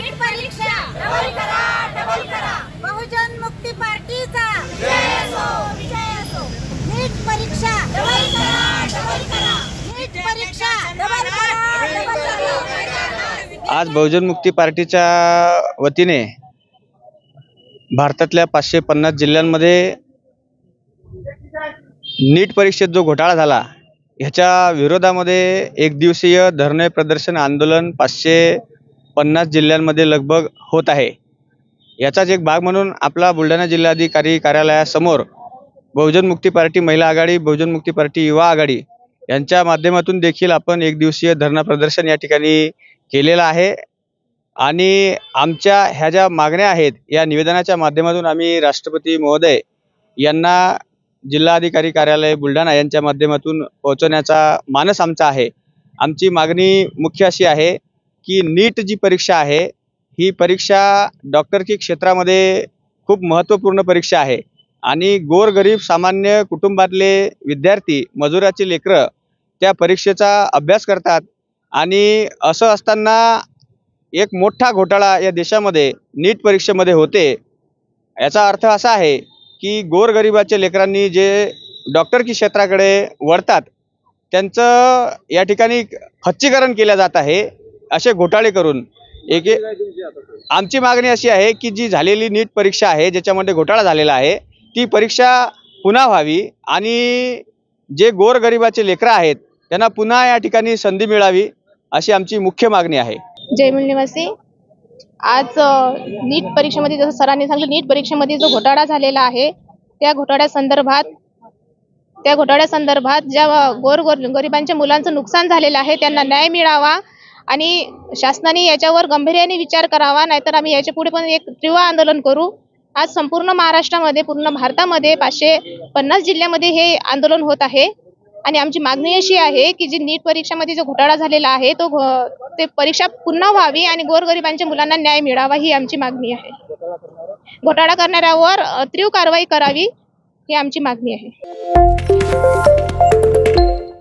नीट परीक्षा डबल करा बहुजन मुक्ती पार्टीचा विजय असो नीट परीक्षा डबल करा नीट परीक्षा डबल करा। आज बहुजन मुक्ती पार्टीच्या वतीने भारतातल्या 550 जिल्ह्यांमध्ये नीट परीक्षेत जो घोटाळा झाला ह्याच्या विरोधामध्ये एक दिवसीय धरणे प्रदर्शन आंदोलन 550 जिल्ह्यांमध्ये लगभग होत आहे। याचाच एक भाग म्हणून आपला बुलढाणा जिल्हाधिकारी कार्यालयासमोर बहुजन मुक्ती पार्टी महिला आघाडी, बहुजन मुक्ती पार्टी युवा आघाडी यांच्या माध्यमातून देखील आपण एक दिवसीय धरणा प्रदर्शन या ठिकाणी केलेलं आहे। आणि आमच्या ह्या ज्या मागण्या आहेत या निवेदनाच्या माध्यमातून आम्ही राष्ट्रपती महोदय यांना जिल्हाधिकारी कार्यालय बुलढाणा यांच्या माध्यमातून पोहोचवण्याचा मानस आमचा आहे। आमची मागणी मुख्य अशी आहे की नीट जी परीक्षा आहे ही परीक्षा डॉक्टरकी क्षेत्रामध्ये खूप महत्त्वपूर्ण परीक्षा आहे आणि गोरगरीब सामान्य कुटुंबातले विद्यार्थी, मजुराची लेकरं त्या परीक्षेचा अभ्यास करतात आणि असं असताना एक मोठा घोटाळा या देशामध्ये नीट परीक्षेमध्ये होते। याचा अर्थ असा आहे की गोरगरिबाच्या लेकरांनी जे डॉक्टरकी क्षेत्राकडे वळतात त्यांचं या ठिकाणी खच्चीकरण केलं जात आहे असे घोटाळे करून। आमची मागणी अशी आहे की जी झालेली नीट परीक्षा आहे ज्याच्यामध्ये घोटाळा झालेला आहे ती परीक्षा पुन्हा व्हावी आणि जे गोरगरिबाचे लेकरं आहेत त्यांना पुन्हा या ठिकाणी संधी मिळावी अशी आमची मुख्य मागणी आहे। जय मूल निवासी, आज नीट परीक्षेमध्ये जसं सरांनी सांगितलं नीट परीक्षेमध्ये जो घोटाळा झालेला आहे त्या घोटाळ्यासंदर्भात ज्या गरिबांच्या मुलांचं नुकसान झालेलं आहे त्यांना न्याय मिळावा आणि शासनाने याच्यावर गांभीर्याने विचार करावा, नाहीतर आम्ही याच्या पुढे पण एक तीव्र आंदोलन करू। आज संपूर्ण महाराष्ट्रामध्ये, पूर्ण भारतामध्ये 550 जिल्ह्यामध्ये हे आंदोलन होत आहे आणि आमची मागणी अशी आहे की जी नीट परीक्षेमध्ये जो घोटाळा झालेला आहे ते परीक्षा पुन्हा व्हावी आणि गोरगरिबांच्या मुलांना न्याय मिळावा ही आमची मागणी आहे। घोटाळा करणाऱ्यावर तीव्र कारवाई करावी ही आमची मागणी आहे।